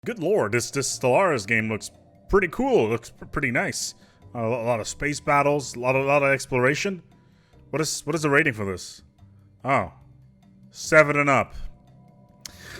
Good lord, this Stellaris game looks pretty cool. It looks pretty nice. A lot of space battles, a lot of exploration. What is the rating for this? Oh, 7 and up.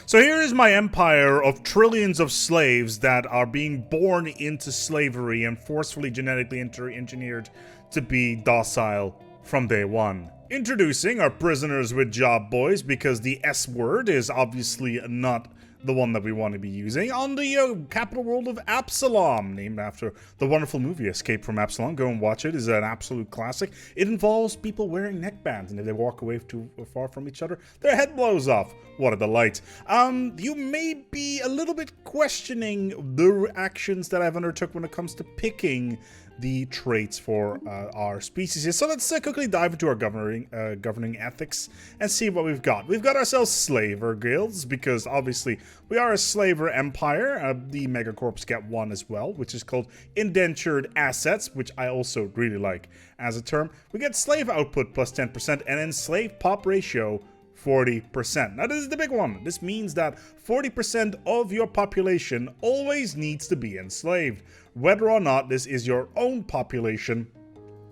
So here is my empire of trillions of slaves that are being born into slavery and forcefully genetically engineered to be docile from day one. Introducing our prisoners with job boys, because the S word is obviously not the one that we want to be using, on the capital world of Absalom, named after the wonderful movie Escape from Absalom. Go and watch it. It's an absolute classic. It involves people wearing neckbands, and if they walk away too far from each other, their head blows off. What a delight. You may be a little bit questioning the actions that I've undertook when it comes to picking the traits for our species here. So let's quickly dive into our governing ethics and see what we've got. We've got ourselves slaver guilds, because obviously we are a slaver empire. The megacorps get one as well, which is called indentured assets, which I also really like as a term. We get slave output plus 10% and enslaved pop ratio 40%. Now this is the big one. This means that 40% of your population always needs to be enslaved. Whether or not this is your own population,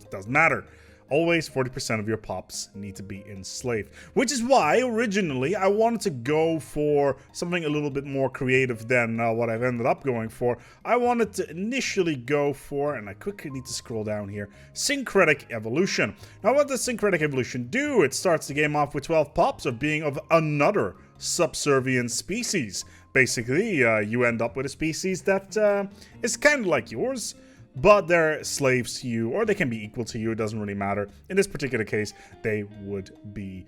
it doesn't matter. Always 40% of your pops need to be enslaved. Which is why, originally, I wanted to go for something a little bit more creative than what I've ended up going for. I wanted to initially go for, and I quickly need to scroll down here, syncretic evolution. Now what does syncretic evolution do? It starts the game off with 12 pops of being of another subservient species. Basically, you end up with a species that is kind of like yours, but they're slaves to you, or they can be equal to you. It doesn't really matter. In this particular case, they would be,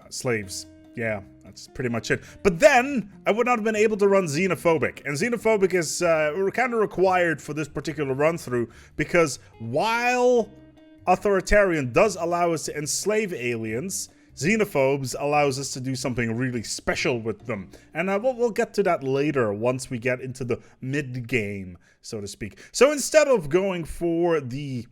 slaves. Yeah, that's pretty much it. But then, I would not have been able to run Xenophobic. And Xenophobic is kind of required for this particular run-through, because while Authoritarian does allow us to enslave aliens, Xenophobes allows us to do something really special with them. And we'll get to that later once we get into the mid-game, so to speak. So instead of going for the,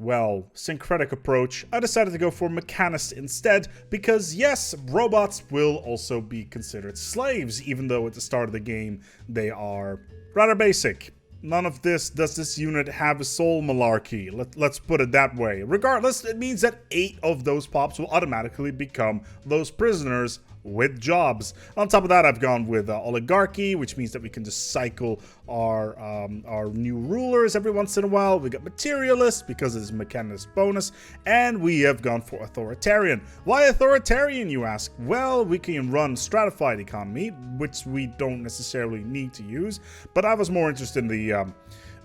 well, syncretic approach, I decided to go for Mechanist instead, because yes, robots will also be considered slaves, even though at the start of the game they are rather basic. None of this does this unit have a soul malarkey. Let's put it that way. Regardless, it means that 8 of those pops will automatically become those prisoners with jobs. On top of that, I've gone with oligarchy, which means that we can just cycle our new rulers every once in a while. We got materialist because it's a mechanist bonus, and we have gone for authoritarian. Why authoritarian, you ask? Well, we can run stratified economy, which we don't necessarily need to use, but I was more interested in the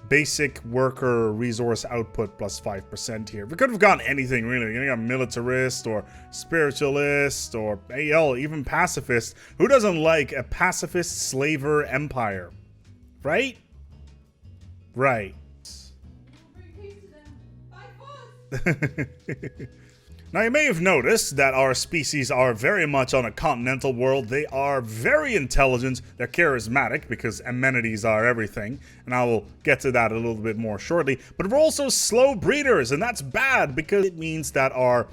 basic worker resource output plus 5% here. We could have gone anything really. You got militarist or spiritualist or AL, even pacifist. Who doesn't like a pacifist slaver empire? Right? Right. Now, you may have noticed that our species are very much on a continental world. They are very intelligent, they're charismatic, because amenities are everything, and I will get to that a little bit more shortly. But we're also slow breeders, and that's bad, because it means that our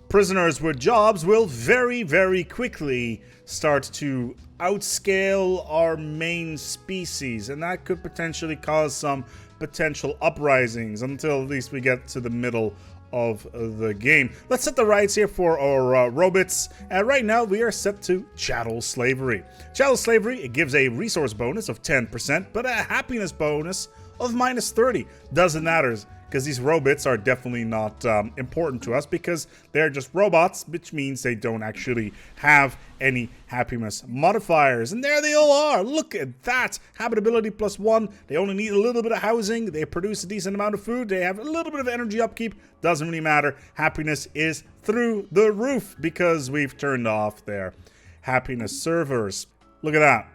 prisoners with jobs will very, very quickly start to outscale our main species, and that could potentially cause some potential uprisings until at least we get to the middle of the game. Let's set the rights here for our robots. Right now we are set to chattel slavery. Chattel slavery, it gives a resource bonus of 10%, but a happiness bonus of -30. Doesn't matter, because these robots are definitely not important to us, because they're just robots, which means they don't actually have any happiness modifiers. And there they all are. Look at that. Habitability +1. They only need a little bit of housing. They produce a decent amount of food. They have a little bit of energy upkeep. Doesn't really matter. Happiness is through the roof, because we've turned off their happiness servers. Look at that.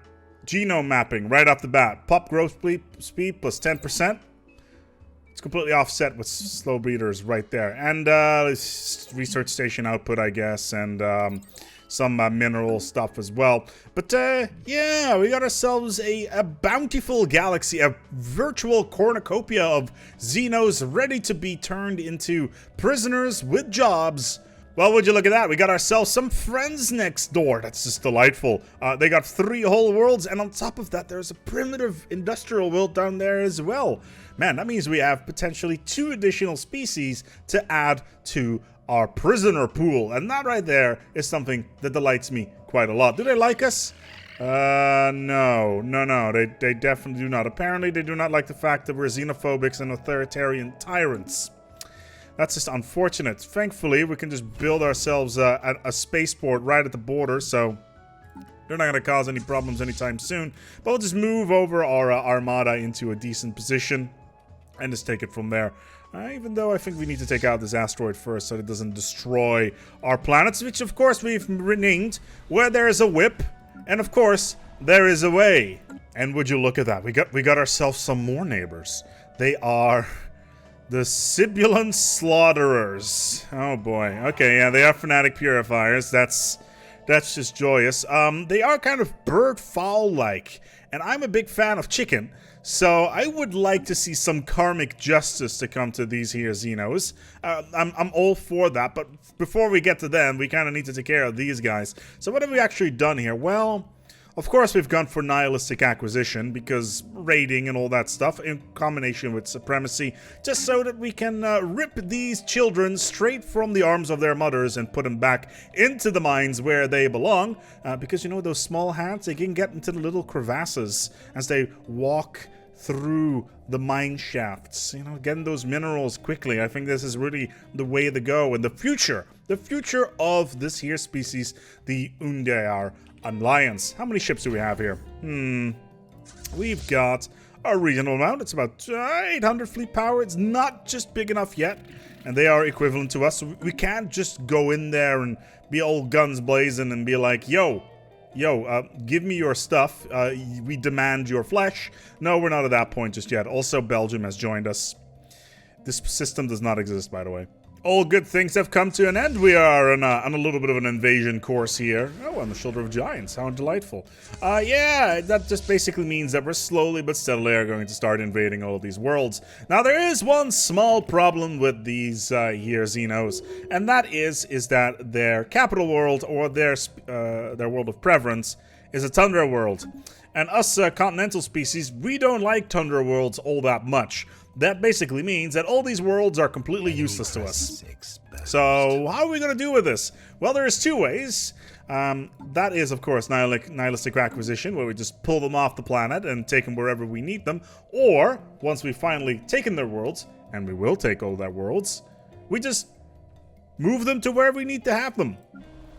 Genome mapping right off the bat. Pop growth speed plus 10%. It's completely offset with slow breeders right there. And research station output, I guess, and some mineral stuff as well. But yeah, we got ourselves a bountiful galaxy, a virtual cornucopia of Xenos ready to be turned into prisoners with jobs Well, would you look at that? We got ourselves some friends next door. That's just delightful. They got 3 whole worlds, and on top of that, there's a primitive industrial world down there as well. Man, that means we have potentially 2 additional species to add to our prisoner pool, and that right there is something that delights me quite a lot. Do they like us? No, they definitely do not. Apparently, they do not like the fact that we're xenophobics and authoritarian tyrants. That's just unfortunate. Thankfully, we can just build ourselves a spaceport right at the border, so they're not going to cause any problems anytime soon. But we'll just move over our armada into a decent position and just take it from there. Even though I think we need to take out this asteroid first so it doesn't destroy our planets, which of course we've renamed Where There Is a Whip, and of course there is a way. And would you look at that? We got ourselves some more neighbors. They are the Simulant Slaughterers. Oh boy. Okay, yeah, they are fanatic purifiers. That's just joyous. They are kind of bird fowl-like, and I'm a big fan of chicken, so I would like to see some karmic justice to come to these here Xenos. I'm all for that, but before we get to them, we kind of need to take care of these guys. So what have we actually done here? Well, of course we've gone for nihilistic acquisition, because raiding and all that stuff, in combination with supremacy, just so that we can rip these children straight from the arms of their mothers and put them back into the mines where they belong, because you know those small hands, they can get into the little crevasses as they walk through the mine shafts, you know, getting those minerals quickly. I think this is really the way to go, and the future of this here species, the Undar Alliance. How many ships do we have here? We've got a reasonable amount. It's about 800 fleet power. It's not just big enough yet, and they are equivalent to us. So we can't just go in there and be all guns blazing and be like, yo, give me your stuff. We demand your flesh. No, we're not at that point just yet. Also, Belgium has joined us. This system does not exist, by the way. All good things have come to an end. We are on a little bit of an invasion course here. Oh, on the shoulder of giants. How delightful. Yeah, that just basically means that we're slowly but steadily are going to start invading all of these worlds. Now, there is one small problem with these here Xenos, and that is that their capital world, or their world of preference, is a Tundra World. And us continental species, we don't like Tundra Worlds all that much. That basically means that all these worlds are completely useless to us. So, how are we going to deal with this? Well, there's 2 ways. That is, of course, nihilistic acquisition, where we just pull them off the planet and take them wherever we need them. Or, once we've finally taken their worlds, and we will take all their worlds, we just move them to where we need to have them.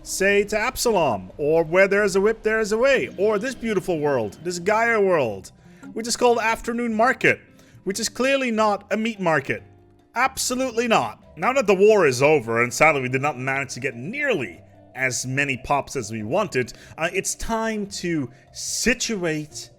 Say to Absalom, or Where There's a Whip, There's a Way, or this beautiful world, this Gaia world, which is called Afternoon Market, which is clearly not a meat market. Absolutely not. Now that the war is over, and sadly we did not manage to get nearly as many pops as we wanted, it's time to situate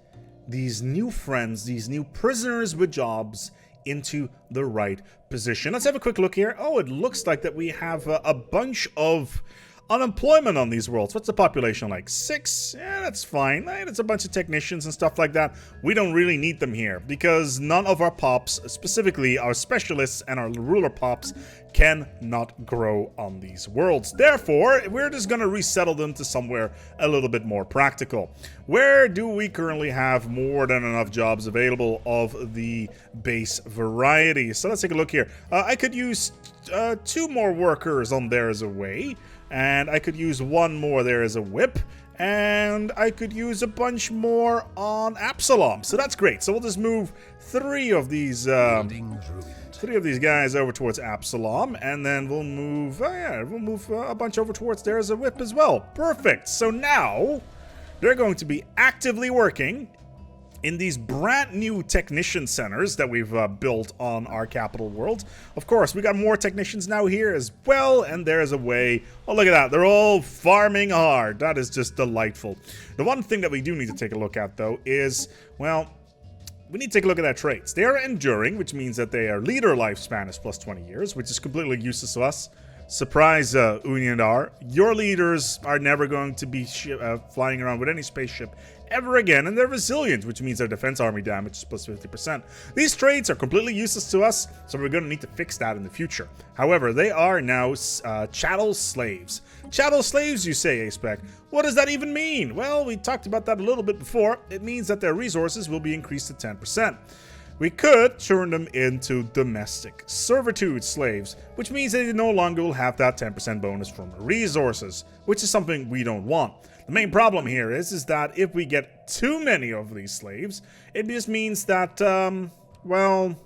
these new friends, these new prisoners with jobs, into the right position. Let's have a quick look here. Oh, it looks like that we have a bunch of unemployment on these worlds. What's the population like? 6? Yeah, that's fine. It's a bunch of technicians and stuff like that. We don't really need them here, because none of our pops, specifically our specialists and our ruler pops, cannot grow on these worlds. Therefore, we're just going to resettle them to somewhere a little bit more practical. Where do we currently have more than enough jobs available of the base variety? So let's take a look here. I could use 2 more workers on There Is a Way, and I could use 1 more There Is a Whip, and I could use a bunch more on Absalom. So that's great. So we'll just move 3 of these guys over towards Absalom, and then we'll move a bunch over towards There Is a Whip as well. Perfect. So now they're going to be actively working in these brand new technician centers that we've built on our capital world. Of course, we got more technicians now here as well, and There Is a Way. Oh, look at that. They're all farming hard. That is just delightful. The one thing that we do need to take a look at, though, is, well, we need to take a look at their traits. They are enduring, which means that their leader lifespan is plus 20 years, which is completely useless to us. Surprise, Unyandar. Your leaders are never going to be flying around with any spaceship ever again, and they're resilient, which means their defense army damage is plus 50%. These traits are completely useless to us, so we're going to need to fix that in the future. However, they are now chattel slaves. Chattel slaves, you say, ASpec. What does that even mean? Well, we talked about that a little bit before. It means that their resources will be increased to 10%. We could turn them into domestic servitude slaves, which means they no longer will have that 10% bonus from resources, which is something we don't want. The main problem here is that if we get too many of these slaves, it just means that, well,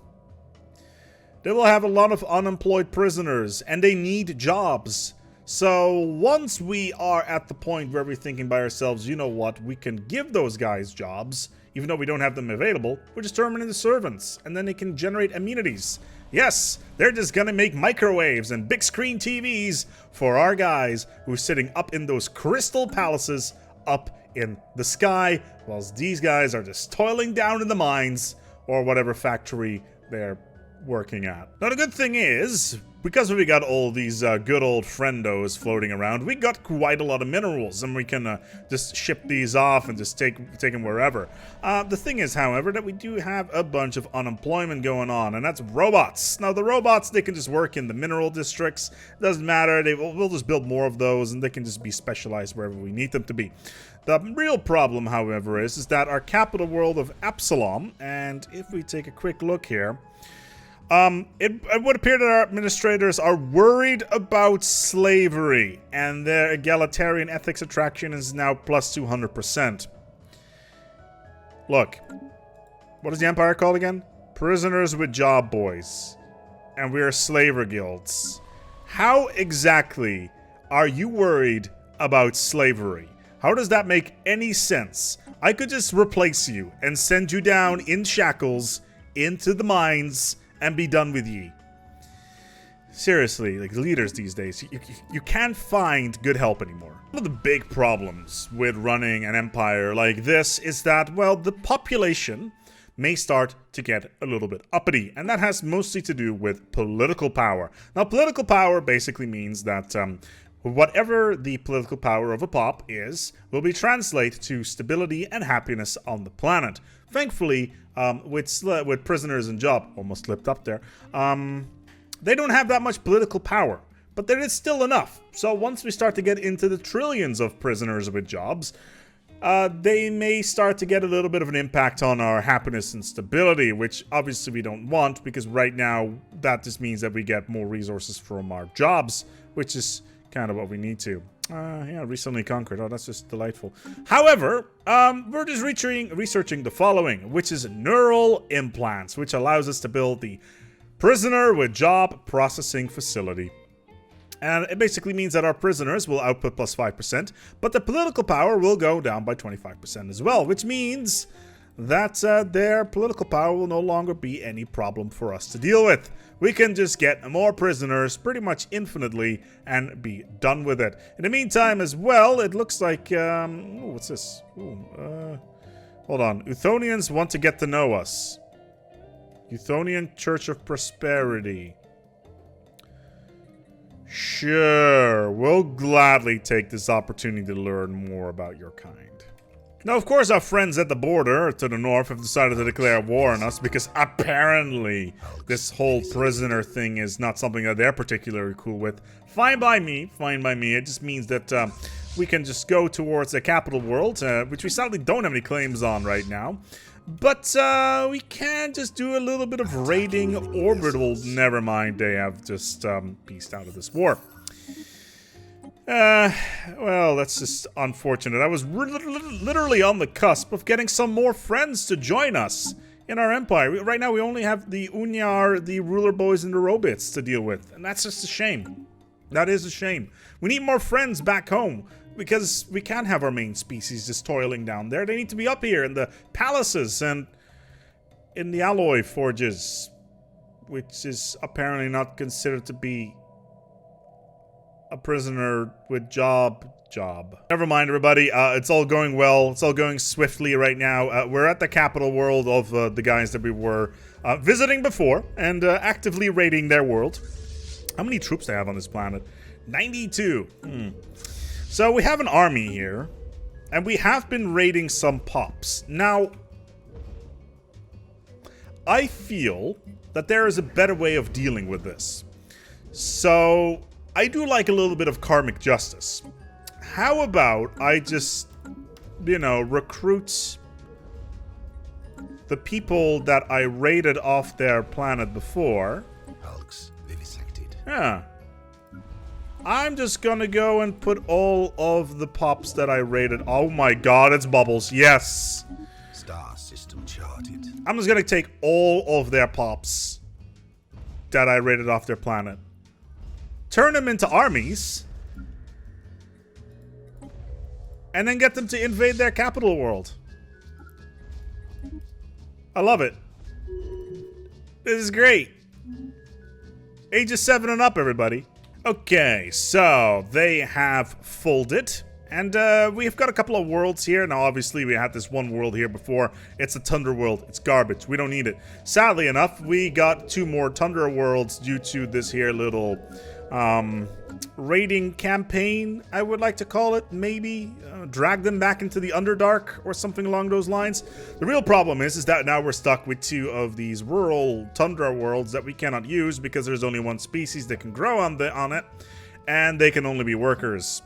they will have a lot of unemployed prisoners, and they need jobs. So once we are at the point where we're thinking by ourselves, you know what, we can give those guys jobs, even though we don't have them available, we're just turning into servants, and then they can generate amenities. Yes, they're just gonna make microwaves and big screen TVs for our guys who are sitting up in those crystal palaces up in the sky, whilst these guys are just toiling down in the mines or whatever factory they're working at. Now the good thing is, because we got all these good old friendos floating around, we got quite a lot of minerals, and we can just ship these off and just take them wherever. The thing is, however, that we do have a bunch of unemployment going on, and that's robots. Now the robots, they can just work in the mineral districts. Doesn't matter, we'll just build more of those, and they can just be specialized wherever we need them to be. The real problem, however, is that our capital world of Absalom, and if we take a quick look here, it would appear that our administrators are worried about slavery, and their egalitarian ethics attraction is now plus 200%. Look, what is the Empire called again? Prisoners with Job Boys. And we are slaver guilds. How exactly are you worried about slavery? How does that make any sense? I could just replace you and send you down in shackles into the mines and be done with ye. Seriously, like leaders these days, you can't find good help anymore. One of the big problems with running an empire like this is that, well, the population may start to get a little bit uppity, and that has mostly to do with political power. Now, political power basically means that whatever the political power of a pop is, will be translated to stability and happiness on the planet. Thankfully, with prisoners in job, almost slipped up there, they don't have that much political power, but there is still enough. So once we start to get into the trillions of prisoners with jobs, they may start to get a little bit of an impact on our happiness and stability, which obviously we don't want, because right now that just means that we get more resources from our jobs, which is kind of what we need to. Yeah, recently conquered. Oh, that's just delightful. However, we're just researching the following, which is neural implants, which allows us to build the prisoner with job processing facility. And it basically means that our prisoners will output plus 5%, but the political power will go down by 25% as well, which means that their political power will no longer be any problem for us to deal with. We can just get more prisoners pretty much infinitely and be done with it. In the meantime as well, it looks like, ooh, what's this? Ooh, hold on. Euthonians want to get to know us. Euthonian Church of Prosperity. Sure, we'll gladly take this opportunity to learn more about your kind. Now, of course, our friends at the border to the north have decided to declare war on us because apparently this whole prisoner thing is not something that they're particularly cool with. Fine by me, fine by me. It just means that we can just go towards the capital world, which we sadly don't have any claims on right now. But we can just do a little bit of raiding orbital. Never mind, they have just pieced out of this war. Well, that's just unfortunate. I was literally on the cusp of getting some more friends to join us in our empire. Right now, we only have the Unyar, the ruler boys, and the Robits to deal with. And that's just a shame. That is a shame. We need more friends back home, because we can't have our main species just toiling down there. They need to be up here in the palaces and in the alloy forges, which is apparently not considered to be a prisoner with job. Never mind, everybody. It's all going well. It's all going swiftly right now. We're at the capital world of the guys that we were visiting before and actively raiding their world. How many troops do they have on this planet? 92. So we have an army here. And we have been raiding some pops. Now, I feel that there is a better way of dealing with this. So, I do like a little bit of karmic justice. How about I just, you know, recruit the people that I raided off their planet before. Hulks vivisected. Yeah. I'm just gonna go and put all of the pops that I raided. Oh my god, it's Bubbles. Yes. Star system charted. I'm just gonna take all of their pops that I raided off their planet. Turn them into armies. And then get them to invade their capital world. I love it. This is great. Ages 7 and up, everybody. Okay, so they have folded. And we've got a couple of worlds here. Now, obviously, we had this one world here before. It's a Tundra World. It's garbage. We don't need it. Sadly enough, we got 2 more Tundra Worlds due to this here little raiding campaign, I would like to call it, maybe. Drag them back into the Underdark or something along those lines. The real problem is that now we're stuck with 2 of these rural Tundra Worlds that we cannot use because there's only 1 species that can grow on it, and they can only be workers.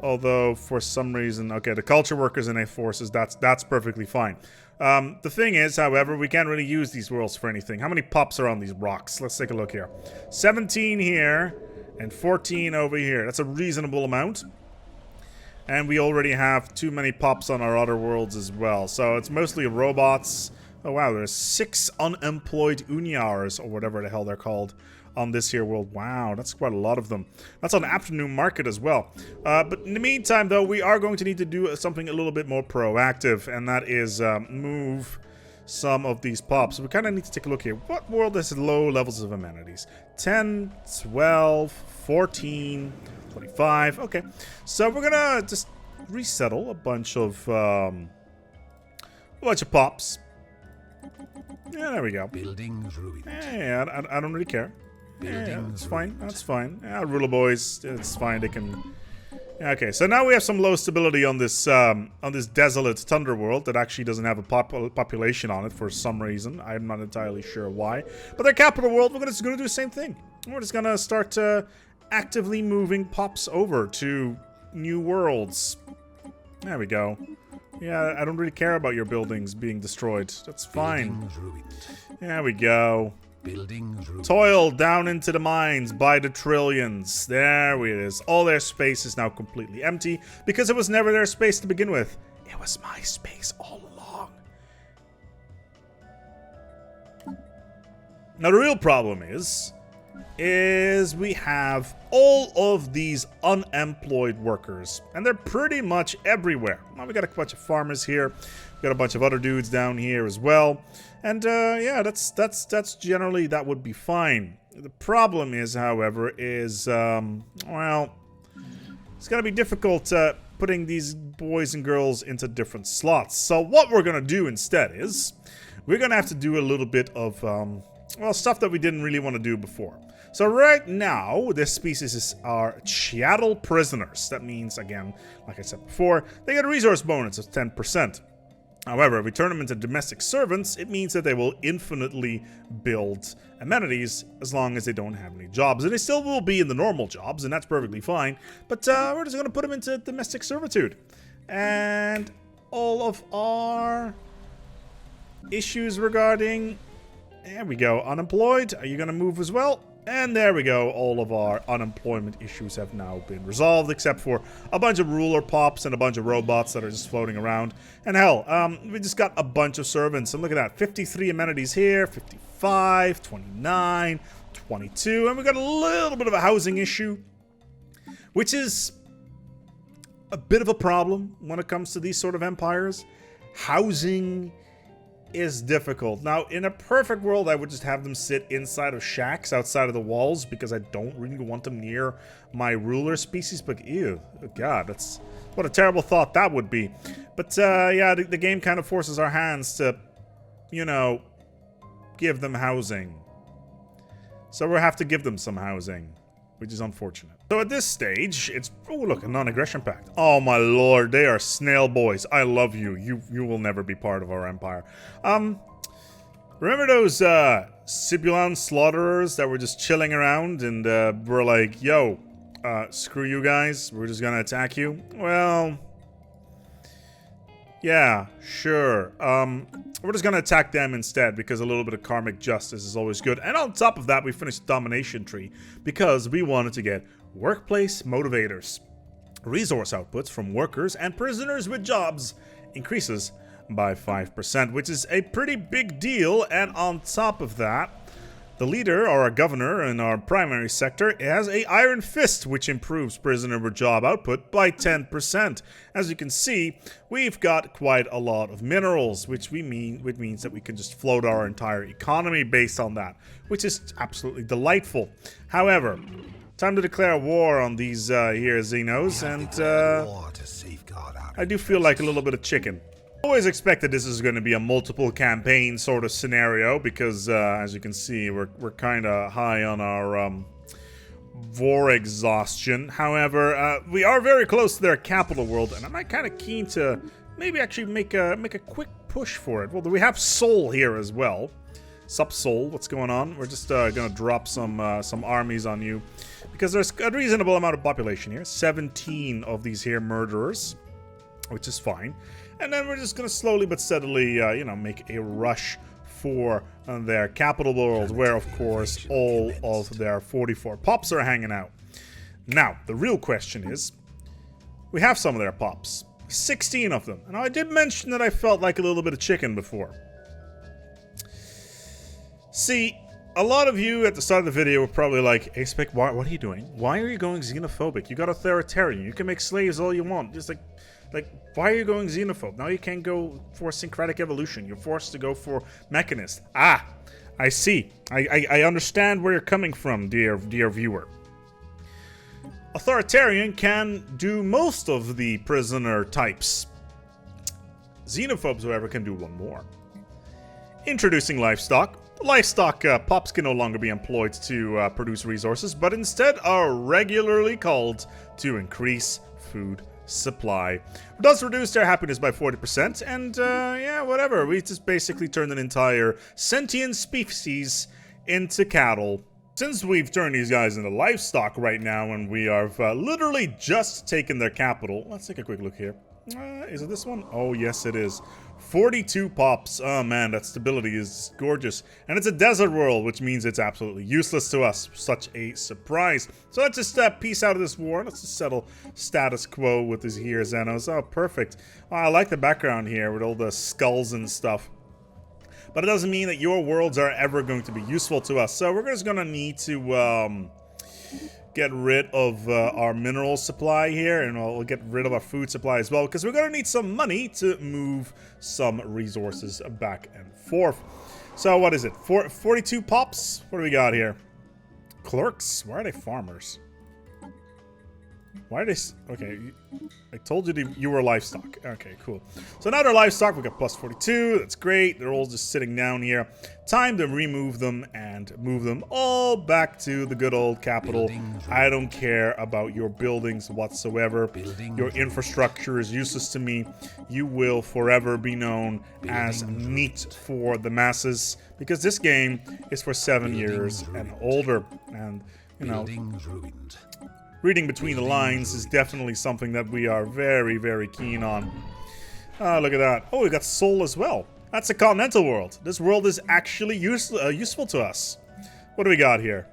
Although, for some reason, okay, the culture workers and A-forces, that's perfectly fine. The thing is, however, we can't really use these worlds for anything. How many pops are on these rocks? Let's take a look here. 17 here, and 14 over here. That's a reasonable amount. And we already have too many pops on our other worlds as well. So it's mostly robots. Oh wow, there's 6 unemployed Unyars, or whatever the hell they're called, on this here world. Wow, that's quite a lot of them. That's on the afternoon market as well. But in the meantime, though, we are going to need to do something a little bit more proactive, and that is move some of these pops. So we kind of need to take a look here. What world has low levels of amenities? 10, 12, 14, 25. Okay, so we're gonna just resettle a bunch of pops. Yeah, there we go. Buildings ruined. Yeah, I don't really care. Yeah, that's fine. That's fine. Yeah, ruler boys, it's fine. They can. Yeah, okay, so now we have some low stability on this desolate Tundra world that actually doesn't have a population on it for some reason. I'm not entirely sure why. But their capital world, we're just going to do the same thing. We're just going to start actively moving pops over to new worlds. There we go. Yeah, I don't really care about your buildings being destroyed. That's fine. There we go. Toil down into the mines by the trillions. There it is. All their space is now completely empty because it was never their space to begin with. It was my space all along. Now the real problem is we have all of these unemployed workers, and they're pretty much everywhere. Now we got a bunch of farmers here. We got a bunch of other dudes down here as well. And yeah, that's generally, that would be fine. The problem is, however, well, it's gonna be difficult putting these boys and girls into different slots. So what we're gonna do instead is we're gonna have to do a little bit of well, stuff that we didn't really want to do before. So right now, this species are chattel prisoners. That means, again, like I said before, they get a resource bonus of 10%. However, if we turn them into domestic servants, it means that they will infinitely build amenities as long as they don't have any jobs. And they still will be in the normal jobs, and that's perfectly fine. But we're just going to put them into domestic servitude. And all of our issues regarding... There we go. Unemployed. Are you going to move as well? And there we go. All of our unemployment issues have now been resolved, except for a bunch of ruler pops and a bunch of robots that are just floating around. And hell, we just got a bunch of servants. And look at that. 53 amenities here, 55, 29, 22. And we got a little bit of a housing issue, which is a bit of a problem when it comes to these sort of empires. Housing is difficult. Now, in a perfect world, I would just have them sit inside of shacks outside of the walls because I don't really want them near my ruler species. But ew, oh god, that's what a terrible thought that would be. But yeah, the game kind of forces our hands to, you know, give them housing. So we'll have to give them some housing. which is unfortunate. So at this stage, it's... Oh, look, a non-aggression pact. Oh, my lord, they are snail boys. I love you. You will never be part of our empire. Remember those Simulant Slaughterers that were just chilling around and were like, yo, screw you guys, we're just gonna attack you? Well, yeah, sure. We're just gonna attack them instead because a little bit of karmic justice is always good. And on top of that, we finished the domination tree because we wanted to get workplace motivators. Resource outputs from workers and prisoners with jobs increases by 5%, which is a pretty big deal. And on top of that, the leader, or a governor in our primary sector, has a iron fist, which improves prisoner with job output by 10%. As you can see, we've got quite a lot of minerals, which means that we can just float our entire economy based on that, which is absolutely delightful. However, time to declare war on these here Xenos, and I do feel like a little bit of chicken. Always expected this is going to be a multiple campaign sort of scenario because, as you can see, we're kind of high on our war exhaustion. However, we are very close to their capital world, and I'm kind of keen to maybe actually make a quick push for it. Well, we have Sol here as well. Sup, Sol? What's going on? We're just going to drop some armies on you because there's a reasonable amount of population here. 17 of these here murderers, which is fine. And then we're just going to slowly but steadily, you know, make a rush for their capital world, where, of course, all of their 44 pops are hanging out. Now, the real question is, we have some of their pops. 16 of them. And I did mention that I felt like a little bit of chicken before. See, a lot of you at the start of the video were probably like, ASpec, what are you doing? Why are you going xenophobic? You got authoritarian. You can make slaves all you want. Just like, why are you going xenophobe? Now you can't go for syncretic evolution. You're forced to go for mechanist. Ah, I see. I understand where you're coming from, dear viewer. Authoritarian can do most of the prisoner types. Xenophobes, however, can do one more. Introducing livestock. Livestock pops can no longer be employed to produce resources, but instead are regularly called to increase food supply. It does reduce their happiness by 40%, and yeah, whatever. We just basically turned an entire sentient species into cattle. Since we've turned these guys into livestock right now, and we have literally just taken their capital, let's take a quick look here. Is it this one? Oh, yes, it is. 42 pops. Oh, man, that stability is gorgeous. And it's a desert world, which means it's absolutely useless to us. Such a surprise. So let's just peace out of this war. Let's just settle status quo with these here Xenos. Oh, perfect. Oh, I like the background here with all the skulls and stuff. But it doesn't mean that your worlds are ever going to be useful to us. So we're just going to need to get rid of our mineral supply here, and we'll get rid of our food supply as well, because we're going to need some money to move some resources back and forth. So what is it? 42 pops? What do we got here? Clerks? Why are they farmers? Why are they... Okay, I told you you were livestock. Okay, cool. So now they're livestock. We got plus 42. That's great. They're all just sitting down here. Time to remove them and move them all back to the good old capital. I don't care about your buildings whatsoever. Your infrastructure is useless to me. You will forever be known as meat for the masses, because this game is for 7 years and older. And, you know... Reading between the lines is definitely something that we are very, very keen on. Oh, look at that. Oh, we got Sol as well. That's a Continental World. This world is actually useful to us. What do we got here?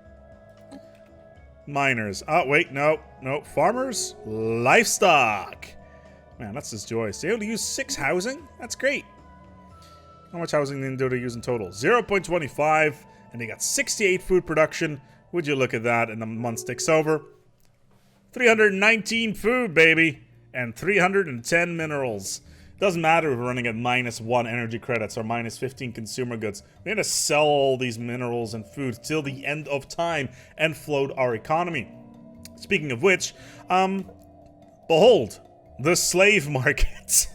Miners. Oh, wait, no. Farmers? Livestock. Man, that's just joyous. They only use 6 housing? That's great. How much housing do they use in total? 0.25, and they got 68 food production. Would you look at that, and the month ticks over. 319 food, baby, and 310 minerals. Doesn't matter if we're running at -1 energy credits or -15 consumer goods. We're gonna sell all these minerals and food till the end of time and float our economy. Speaking of which, behold, the slave market.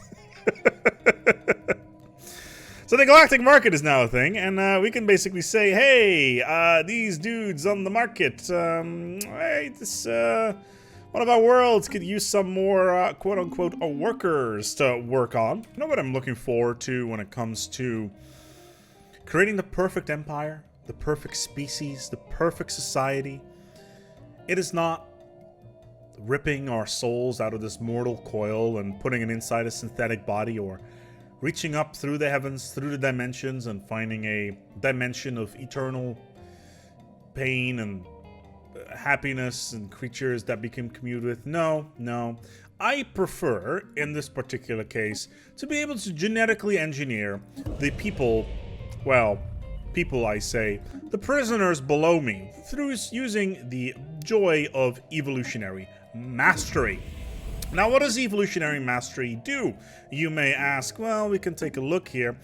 So So the galactic market is now a thing, and we can basically say, hey, these dudes on the market, hey, this, one of our worlds could use some more, quote-unquote, workers to work on. You know what I'm looking forward to when it comes to creating the perfect empire, the perfect species, the perfect society? It is not ripping our souls out of this mortal coil and putting it inside a synthetic body, or reaching up through the heavens, through the dimensions, and finding a dimension of eternal pain and happiness and creatures that we can commute with. No. I prefer, in this particular case, to be able to genetically engineer the people, well, people I say, the prisoners below me, through using the joy of Evolutionary Mastery. Now, what does Evolutionary Mastery do? You may ask. Well, we can take a look here.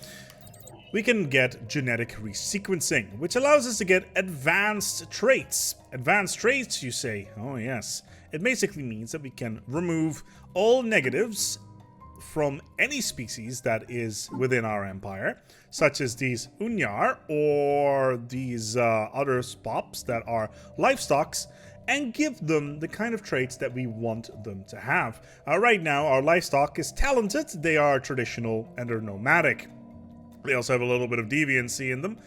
We can get genetic resequencing, which allows us to get advanced traits. Advanced traits, you say? Oh, yes. It basically means that we can remove all negatives from any species that is within our empire, such as these Unyar or these other spops that are livestocks, and give them the kind of traits that we want them to have. Right now, our livestock is talented, they are traditional, and they're nomadic. They also have a little bit of deviancy in them,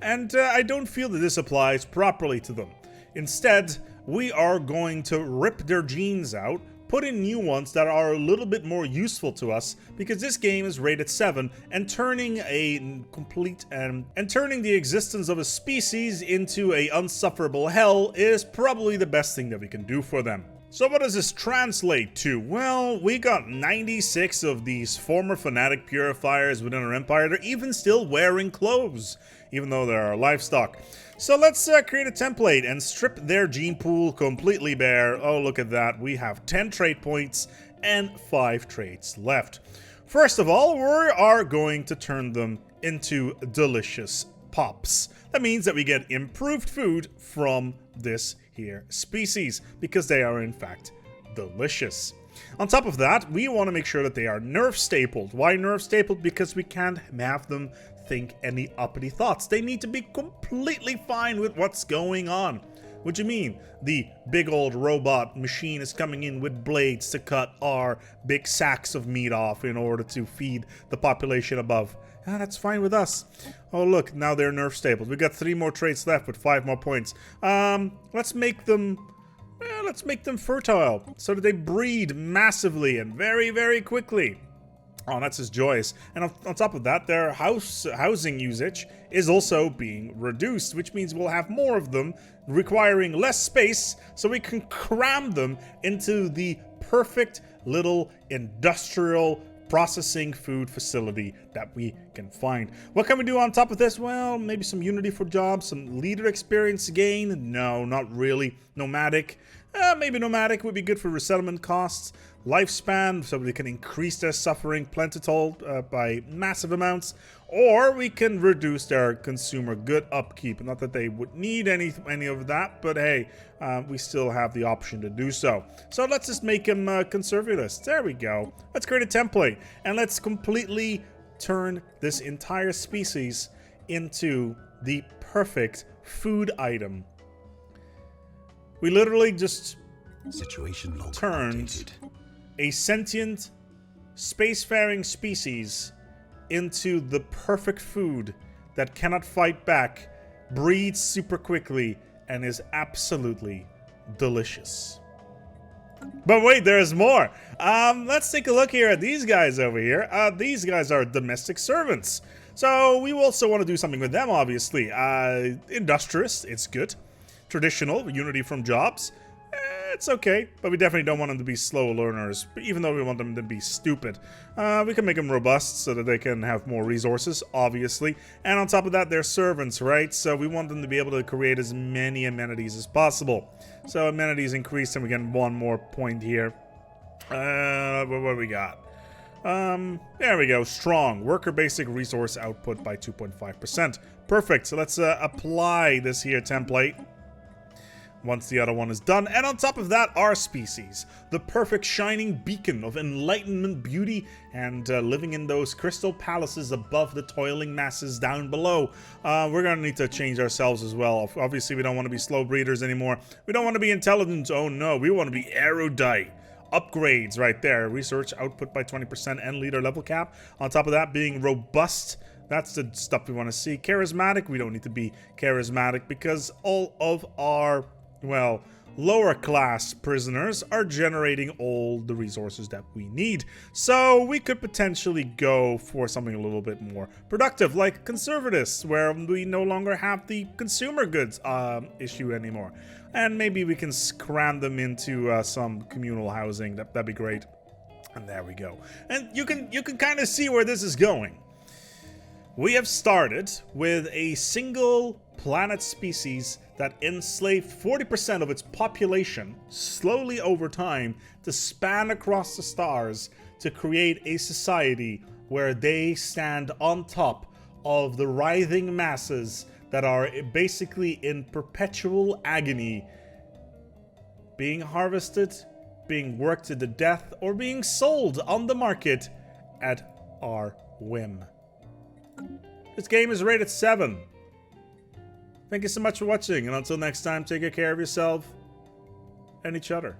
and I don't feel that this applies properly to them. Instead, we are going to rip their genes out, put in new ones that are a little bit more useful to us, because this game is rated 7, and turning a complete and turning the existence of a species into a unsufferable hell is probably the best thing that we can do for them. So what does this translate to? Well, we got 96 of these former fanatic purifiers within our empire. They're even still wearing clothes, even though they're our livestock. So let's create a template and strip their gene pool completely bare. Oh, look at that. We have 10 trait points and 5 traits left. First of all, we are going to turn them into delicious pops. That means that we get improved food from this here species, because they are in fact delicious. On top of that, we want to make sure that they are nerf stapled. Why nerf stapled? Because we can't have them think any uppity thoughts. They need to be completely fine with what's going on. What do you mean? The big old robot machine is coming in with blades to cut our big sacks of meat off in order to feed the population above. Ah, that's fine with us. Oh, look, now they're nerf stapled. We got 3 more traits left with 5 more points. Let's make them fertile so that they breed massively and very, very quickly. Oh, that's just joyous. And on top of that, their housing usage is also being reduced, which means we'll have more of them, requiring less space, so we can cram them into the perfect little industrial processing food facility that we can find. What can we do on top of this? Well, maybe some unity for jobs, some leader experience gain. No, not really. Nomadic. Maybe nomadic would be good for resettlement costs. Lifespan, so they can increase their suffering plentiful by massive amounts. Or we can reduce their consumer good upkeep. Not that they would need any of that, but hey, we still have the option to do so. So let's just make them conservationists. There we go. Let's create a template, and let's completely turn this entire species into the perfect food item. We literally just turned a sentient, spacefaring species into the perfect food that cannot fight back, breeds super quickly, and is absolutely delicious. But wait, there's more. Let's take a look here at these guys over here. These guys are domestic servants. So we also want to do something with them, obviously. Industrious, it's good. Traditional, unity from jobs. It's okay, but we definitely don't want them to be slow learners, even though we want them to be stupid. We can make them robust so that they can have more resources, obviously. And on top of that, they're servants, right? So we want them to be able to create as many amenities as possible. So amenities increased, and we get 1 more point here. What do we got? There we go. Strong. Worker basic resource output by 2.5%. Perfect. So let's apply this here template. once the other one is done. And on top of that, our species, the perfect shining beacon of enlightenment, beauty, and living in those crystal palaces above the toiling masses down below. We're gonna need to change ourselves as well. Obviously, we don't want to be slow breeders anymore. We don't want to be intelligent. Oh no, we want to be erudite. Upgrades right there. Research output by 20% and leader level cap. On top of that, being robust. That's the stuff we want to see. Charismatic. We don't need to be charismatic because all of our, well, lower class prisoners are generating all the resources that we need. So we could potentially go for something a little bit more productive, like conservatists, where we no longer have the consumer goods issue anymore. And maybe we can cram them into some communal housing. That'd be great. And there we go. And you can kind of see where this is going. We have started with a single planet species that enslaved 40% of its population slowly over time to span across the stars to create a society where they stand on top of the writhing masses that are basically in perpetual agony, being harvested, being worked to the death, or being sold on the market at our whim. This game is rated 7. Thank you so much for watching, and until next time, take good care of yourself and each other.